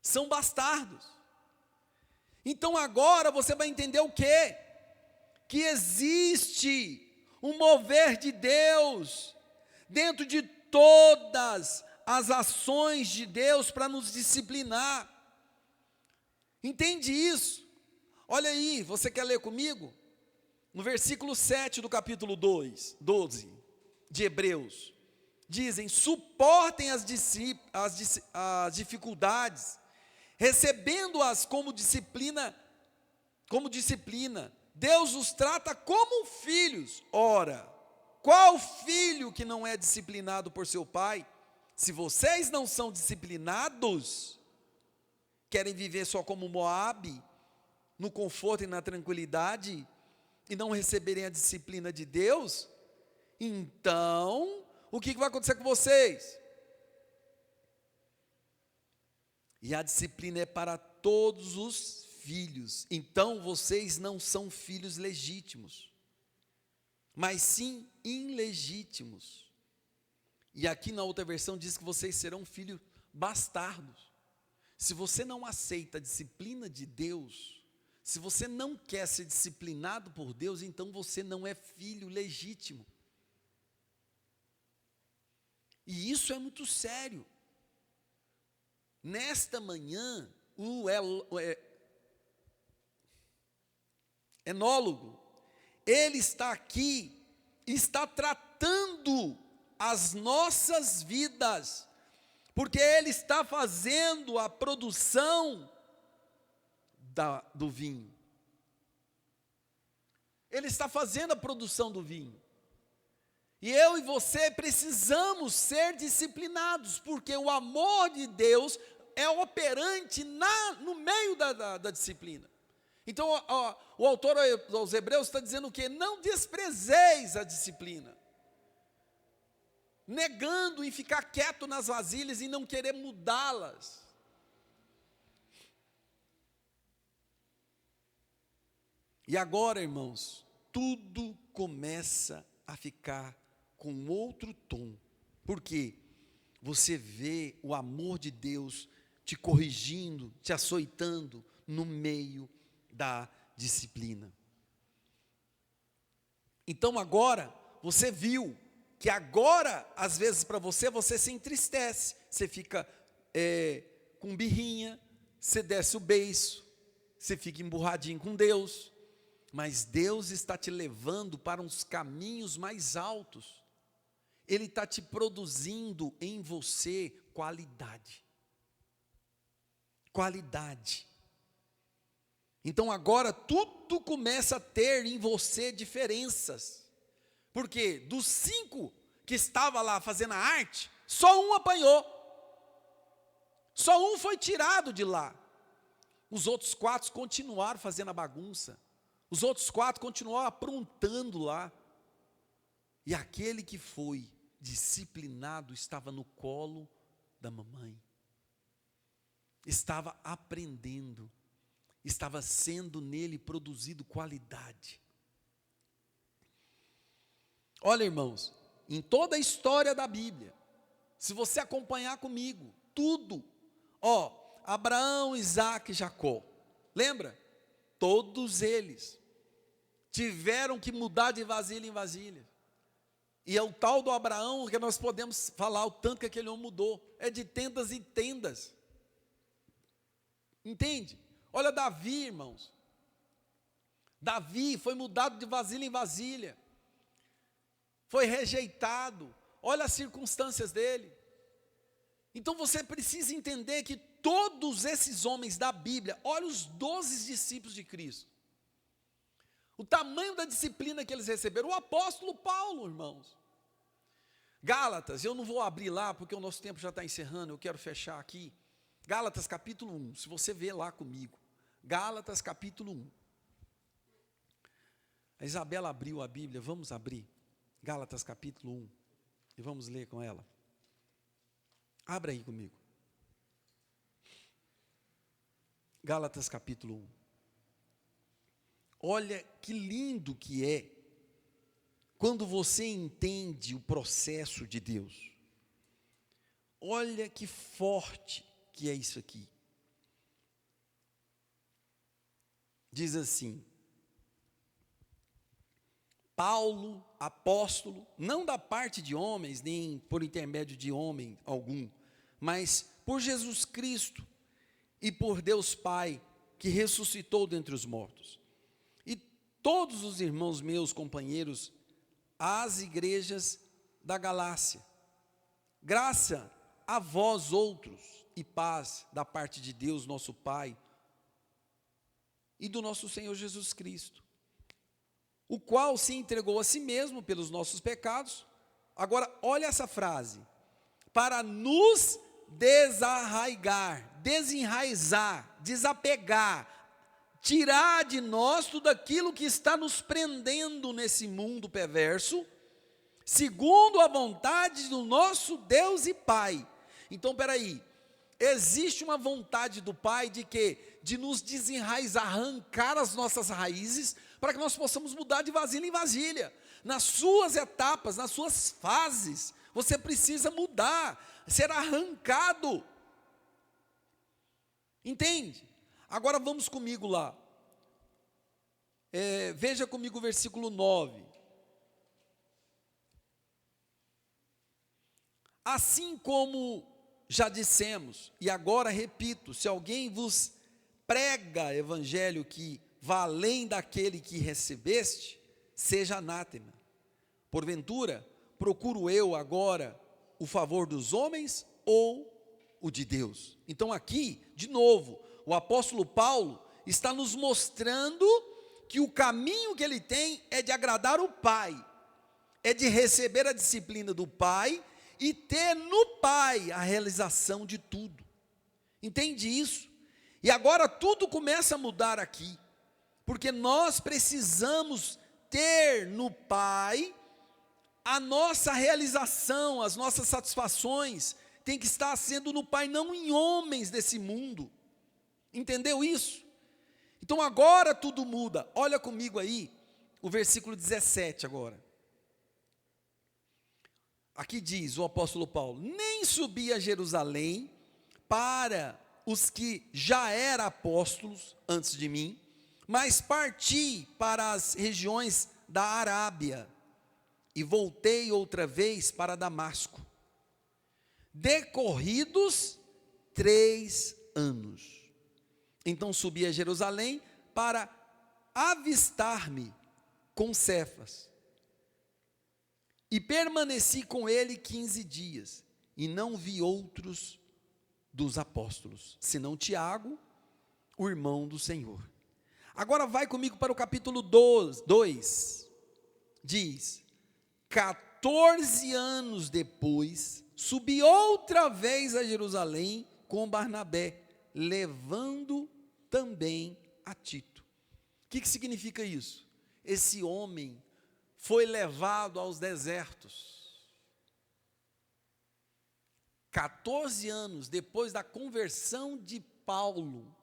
São bastardos. Então agora você vai entender o quê? Que existe um mover de Deus dentro de todas as ações de Deus para nos disciplinar. Entende isso? Olha aí, você quer ler comigo? No versículo 7 do capítulo 12 de Hebreus, dizem: suportem as dificuldades, recebendo-as como disciplina. Deus os trata como filhos. Ora, qual filho que não é disciplinado por seu pai? Se vocês não são disciplinados, querem viver só como Moabe, no conforto e na tranquilidade, e não receberem a disciplina de Deus, então, o que vai acontecer com vocês? E a disciplina é para todos os filhos. Então, vocês não são filhos legítimos, mas sim ilegítimos. E aqui na outra versão diz que vocês serão filhos bastardos. Se você não aceita a disciplina de Deus, se você não quer ser disciplinado por Deus, então você não é filho legítimo. E isso é muito sério. Nesta manhã, o enólogo, ele está aqui, está tratando as nossas vidas, porque ele está fazendo a produção do vinho. Ele está fazendo a produção do vinho. E eu e você precisamos ser disciplinados, porque o amor de Deus é operante no meio da disciplina. Então, o autor aos Hebreus está dizendo o quê? Não desprezeis a disciplina, negando em ficar quieto nas vasilhas e não querer mudá-las. E agora, irmãos, tudo começa a ficar com outro tom. Por quê? Você vê o amor de Deus te corrigindo, te açoitando no meio da disciplina. Então agora, você viu que agora, às vezes para você se entristece, você fica com birrinha, você desce o beiço, você fica emburradinho com Deus, mas Deus está te levando para uns caminhos mais altos. Ele está te produzindo em você qualidade. Qualidade. Então agora tudo começa a ter em você diferenças. Porque dos 5 que estava lá fazendo a arte, só um apanhou. Só um foi tirado de lá. Os outros 4 continuaram fazendo a bagunça. Os outros 4 continuaram aprontando lá. E aquele que foi disciplinado estava no colo da mamãe. estava aprendendo, estava sendo nele produzido qualidade. Olha, irmãos, em toda a história da Bíblia, se você acompanhar comigo, tudo, Abraão, Isaac e Jacó, lembra? Todos eles tiveram que mudar de vasilha em vasilha. E é o tal do Abraão que nós podemos falar o tanto que aquele homem mudou. É de tendas em tendas. Entende? Olha Davi, irmãos. Davi foi mudado de vasilha em vasilha. Foi rejeitado. Olha as circunstâncias dele. Então você precisa entender que todos esses homens da Bíblia, olha os 12 discípulos de Cristo. O tamanho da disciplina que eles receberam. O apóstolo Paulo, irmãos. Gálatas, eu não vou abrir lá, porque o nosso tempo já está encerrando, eu quero fechar aqui. Gálatas capítulo 1, se você ver lá comigo. Gálatas capítulo 1. A Isabela abriu a Bíblia, vamos abrir. Gálatas capítulo 1. E vamos ler com ela. Abra aí comigo. Gálatas capítulo 1. Olha que lindo que é quando você entende o processo de Deus. Olha que forte que é isso aqui. Diz assim: Paulo, apóstolo, não da parte de homens, nem por intermédio de homem algum, mas por Jesus Cristo e por Deus Pai, que ressuscitou dentre os mortos. E todos os irmãos meus, companheiros, às igrejas da Galácia. Graça a vós outros e paz da parte de Deus, nosso Pai, e do nosso Senhor Jesus Cristo, o qual se entregou a si mesmo pelos nossos pecados. Agora, olha essa frase: para nos desarraigar, desenraizar, desapegar, tirar de nós tudo aquilo que está nos prendendo nesse mundo perverso, segundo a vontade do nosso Deus e Pai. Então, peraí, existe uma vontade do Pai de quê? De nos desenraizar, arrancar as nossas raízes, para que nós possamos mudar de vasilha em vasilha. Nas suas etapas, nas suas fases, você precisa mudar, ser arrancado. Entende? Agora vamos comigo lá. Veja comigo o versículo 9. Assim como já dissemos, e agora repito, se alguém vos prega evangelho que vá além daquele que recebeste, seja anátema. Porventura, procuro eu agora o favor dos homens ou o de Deus? Então aqui, de novo, o apóstolo Paulo está nos mostrando que o caminho que ele tem é de agradar o Pai, é de receber a disciplina do Pai e ter no Pai a realização de tudo. Entende isso? E agora tudo começa a mudar aqui, porque nós precisamos ter no Pai a nossa realização, as nossas satisfações, tem que estar sendo no Pai, não em homens desse mundo. Entendeu isso? Então agora tudo muda. Olha comigo aí, o versículo 17 agora. Aqui diz o apóstolo Paulo: nem subi a Jerusalém para os que já eram apóstolos antes de mim, mas parti para as regiões da Arábia e voltei outra vez para Damasco. Decorridos 3 anos. Então subi a Jerusalém para avistar-me com Cefas. E permaneci com ele 15 dias, e não vi outros dos apóstolos, senão Tiago, o irmão do Senhor. Agora vai comigo para o capítulo 2, diz: 14 anos depois, subi outra vez a Jerusalém com Barnabé, levando também a Tito. O que significa isso? Esse homem foi levado aos desertos. 14 anos depois da conversão de Paulo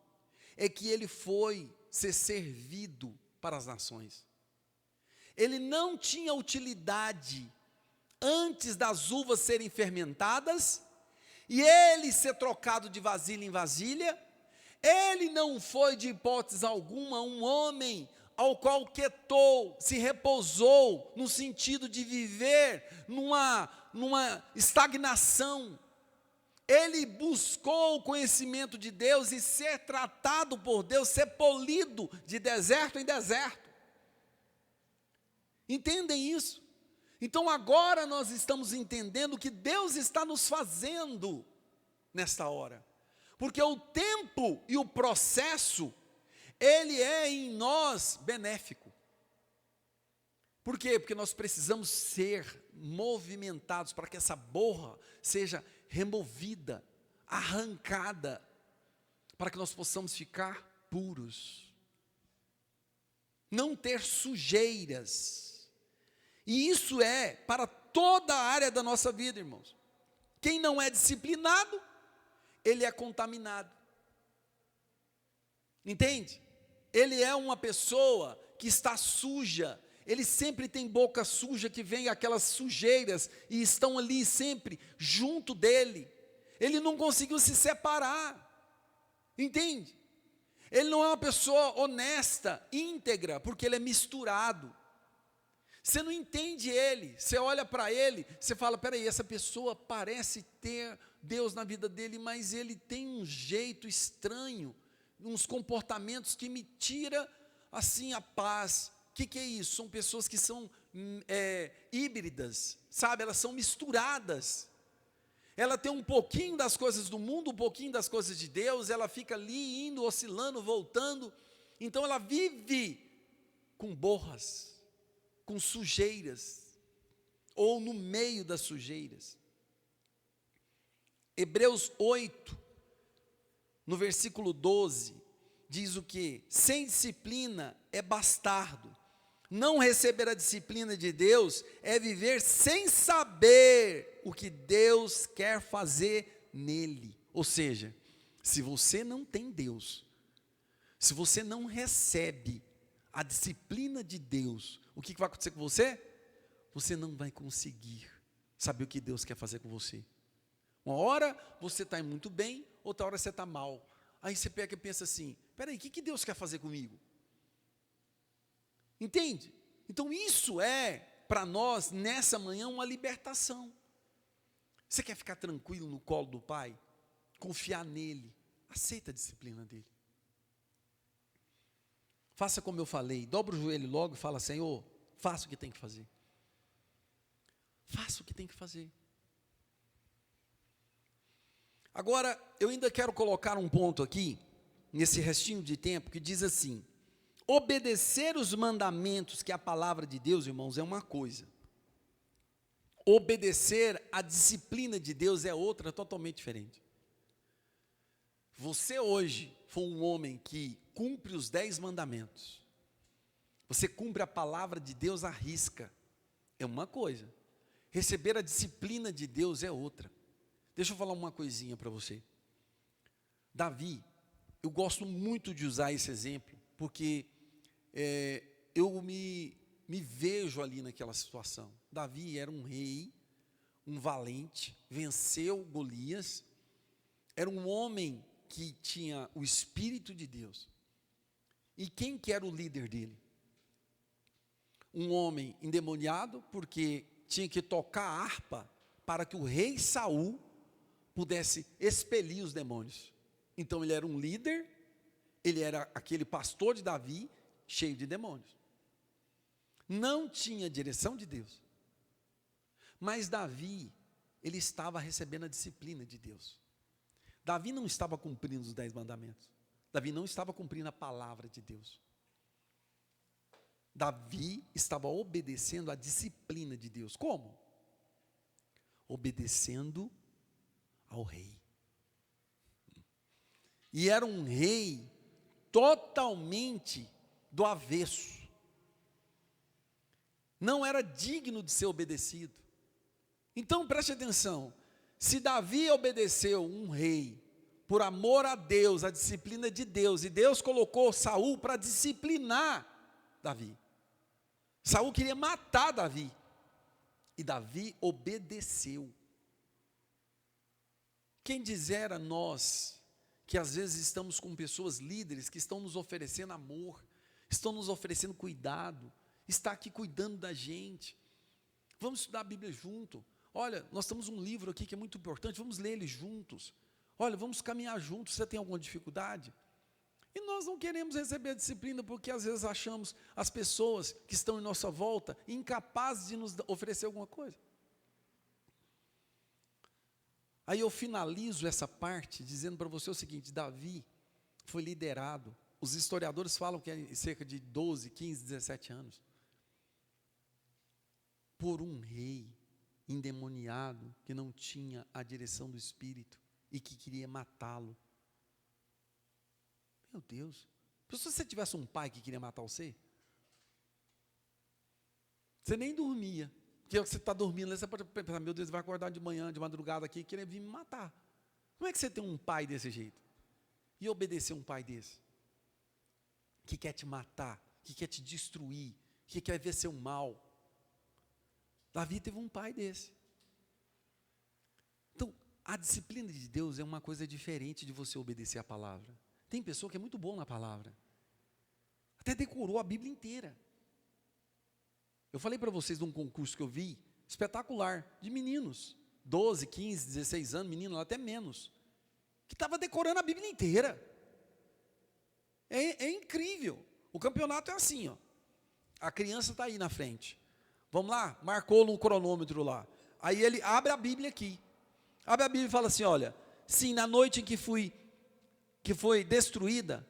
é que ele foi ser servido para as nações. Ele não tinha utilidade antes das uvas serem fermentadas, e ele ser trocado de vasilha em vasilha. Ele não foi de hipótese alguma um homem ao qual quietou, se repousou, no sentido de viver numa estagnação. Ele buscou o conhecimento de Deus e ser tratado por Deus, ser polido de deserto em deserto. Entendem isso? Então agora nós estamos entendendo que Deus está nos fazendo nesta hora. Porque o tempo e o processo, ele é em nós benéfico. Por quê? Porque nós precisamos ser movimentados para que essa borra seja removida, arrancada, para que nós possamos ficar puros. Não ter sujeiras. E isso é para toda a área da nossa vida, irmãos. Quem não é disciplinado, ele é contaminado. Entende? Ele é uma pessoa que está suja. Ele sempre tem boca suja, que vem aquelas sujeiras e estão ali sempre junto dele. Ele não conseguiu se separar. Entende? Ele não é uma pessoa honesta, íntegra, porque ele é misturado. Você não entende ele, você olha para ele, você fala, peraí, essa pessoa parece ter Deus na vida dele, mas ele tem um jeito estranho, uns comportamentos que me tira assim a paz. O que é isso? São pessoas que são híbridas, sabe? Elas são misturadas. Ela tem um pouquinho das coisas do mundo, um pouquinho das coisas de Deus, ela fica ali indo, oscilando, voltando. Então ela vive com borras, com sujeiras, ou no meio das sujeiras. Hebreus 8, no versículo 12, diz o quê? Sem disciplina é bastardo. Não receber a disciplina de Deus é viver sem saber o que Deus quer fazer nele. Ou seja, se você não tem Deus, se você não recebe a disciplina de Deus, o que vai acontecer com você? Você não vai conseguir saber o que Deus quer fazer com você. Uma hora você está muito bem, outra hora você está mal. Aí você pega e pensa assim, peraí, o que Deus quer fazer comigo? Entende? Então isso é, para nós, nessa manhã, uma libertação. Você quer ficar tranquilo no colo do Pai? Confiar nele, aceita a disciplina dele. Faça como eu falei, dobra o joelho logo e fala, Senhor, faça o que tem que fazer. Faça o que tem que fazer. Agora, eu ainda quero colocar um ponto aqui, nesse restinho de tempo, que diz assim, obedecer os mandamentos, que é a palavra de Deus, irmãos, é uma coisa. Obedecer a disciplina de Deus é outra, totalmente diferente. Você hoje foi um homem que cumpre os 10 mandamentos. Você cumpre a palavra de Deus à risca. É uma coisa. Receber a disciplina de Deus é outra. Deixa eu falar uma coisinha para você. Davi, eu gosto muito de usar esse exemplo, porque eu me vejo ali naquela situação. Davi era um rei, um valente, venceu Golias, era um homem que tinha o Espírito de Deus. E quem que era o líder dele? Um homem endemoniado, porque tinha que tocar a harpa para que o rei Saul pudesse expelir os demônios. Então ele era um líder, ele era aquele pastor de Davi, cheio de demônios. Não tinha direção de Deus. Mas Davi, ele estava recebendo a disciplina de Deus. Davi não estava cumprindo os 10 mandamentos. Davi não estava cumprindo a palavra de Deus. Davi estava obedecendo a disciplina de Deus. Como? Obedecendo ao rei. E era um rei totalmente do avesso. Não era digno de ser obedecido. Então preste atenção, se Davi obedeceu um rei por amor a Deus, a disciplina de Deus, e Deus colocou Saul para disciplinar Davi. Saul queria matar Davi, e Davi obedeceu. Quem dizera nós, que às vezes estamos com pessoas líderes, que estão nos oferecendo amor, estão nos oferecendo cuidado, está aqui cuidando da gente, vamos estudar a Bíblia junto, olha, nós temos um livro aqui que é muito importante, vamos ler ele juntos, olha, vamos caminhar juntos, você tem alguma dificuldade? E nós não queremos receber a disciplina, porque às vezes achamos as pessoas que estão em nossa volta incapazes de nos oferecer alguma coisa. Aí eu finalizo essa parte dizendo para você o seguinte: Davi foi liderado, os historiadores falam que é cerca de 12, 15, 17 anos, por um rei endemoniado, que não tinha a direção do Espírito, e que queria matá-lo. Meu Deus, se você tivesse um pai que queria matar você nem dormia, porque você está dormindo, você pode pensar, meu Deus, ele vai acordar de manhã, de madrugada aqui, querer vir me matar. Como é que você tem um pai desse jeito? E obedecer um pai desse? Que quer te matar, que quer te destruir, que quer ver seu mal. Davi teve um pai desse. Então, a disciplina de Deus é uma coisa diferente de você obedecer a palavra. Tem pessoa que é muito boa na palavra, até decorou a Bíblia inteira. Eu falei para vocês de um concurso que eu vi, espetacular, de meninos, 12, 15, 16 anos, menino até menos, que estava decorando a Bíblia inteira. É incrível. O campeonato é assim, ó. A criança está aí na frente. Vamos lá, marcou no cronômetro lá. Aí ele abre a Bíblia aqui. Abre a Bíblia e fala assim, olha, sim, na noite em que foi destruída,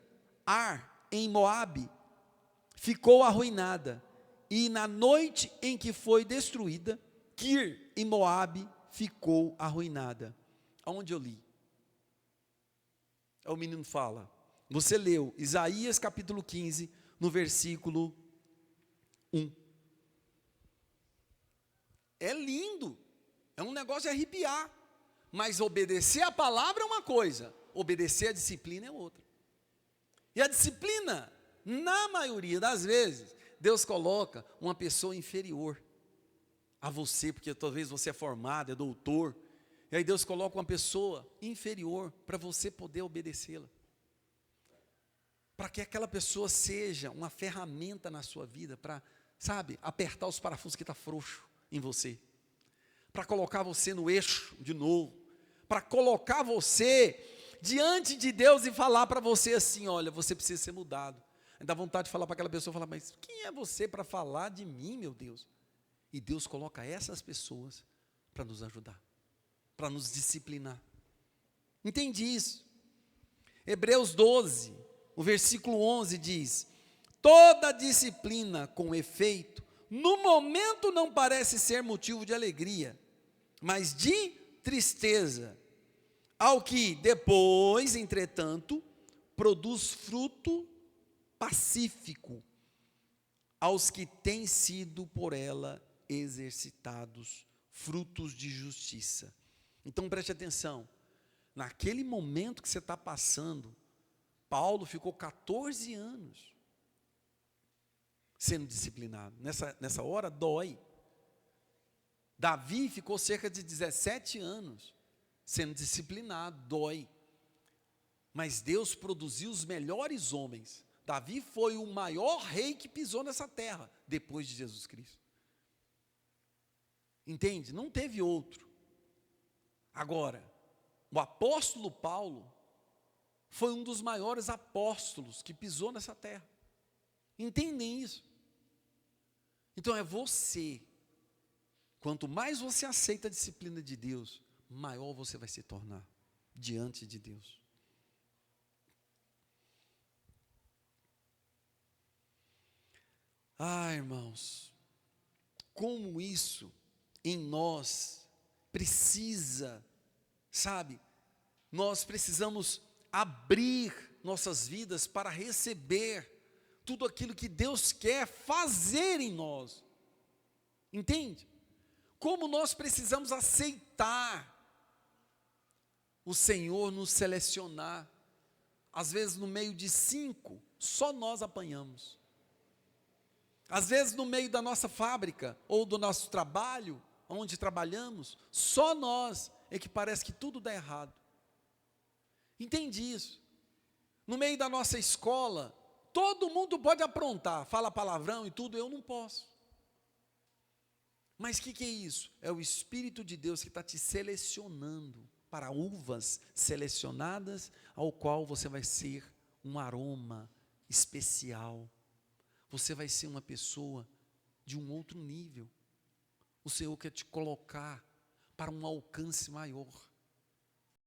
Ar, em Moabe, ficou arruinada. E na noite em que foi destruída, Kir, em Moabe, ficou arruinada. Aonde eu li? Aí o menino fala, você leu Isaías capítulo 15, no versículo 1. É lindo, é um negócio de arrepiar, mas obedecer a palavra é uma coisa, obedecer a disciplina é outra. E a disciplina, na maioria das vezes, Deus coloca uma pessoa inferior a você, porque talvez você é formado, é doutor, e aí Deus coloca uma pessoa inferior para você poder obedecê-la, para que aquela pessoa seja uma ferramenta na sua vida, para, sabe, apertar os parafusos que está frouxo em você, para colocar você no eixo de novo, para colocar você diante de Deus e falar para você assim, olha, você precisa ser mudado. Dá vontade de falar para aquela pessoa, falar, mas quem é você para falar de mim, meu Deus? E Deus coloca essas pessoas para nos ajudar, para nos disciplinar. Entende isso? Hebreus 12, o versículo 11 diz, toda disciplina com efeito, no momento não parece ser motivo de alegria, mas de tristeza, ao que depois, entretanto, produz fruto pacífico aos que têm sido por ela exercitados, frutos de justiça. Então preste atenção, naquele momento que você está passando, Paulo ficou 14 anos sendo disciplinado, nessa hora dói. Davi ficou cerca de 17 anos sendo disciplinado, dói. Mas Deus produziu os melhores homens. Davi foi o maior rei que pisou nessa terra, depois de Jesus Cristo. Entende? Não teve outro. Agora, o apóstolo Paulo foi um dos maiores apóstolos que pisou nessa terra. Entendem isso? Então é você. Quanto mais você aceita a disciplina de Deus, maior você vai se tornar diante de Deus. Ah, irmãos, como isso em nós precisa, sabe, nós precisamos abrir nossas vidas para receber tudo aquilo que Deus quer fazer em nós. Entende? Como nós precisamos aceitar o Senhor nos selecionar. Às vezes no meio de 5, só nós apanhamos. Às vezes no meio da nossa fábrica, ou do nosso trabalho, onde trabalhamos, só nós é que parece que tudo dá errado. Entende isso? No meio da nossa escola, todo mundo pode aprontar, fala palavrão e tudo, eu não posso. Mas o que é isso? É o Espírito de Deus que está te selecionando para uvas selecionadas, ao qual você vai ser um aroma especial. Você vai ser uma pessoa de um outro nível. O Senhor quer te colocar para um alcance maior.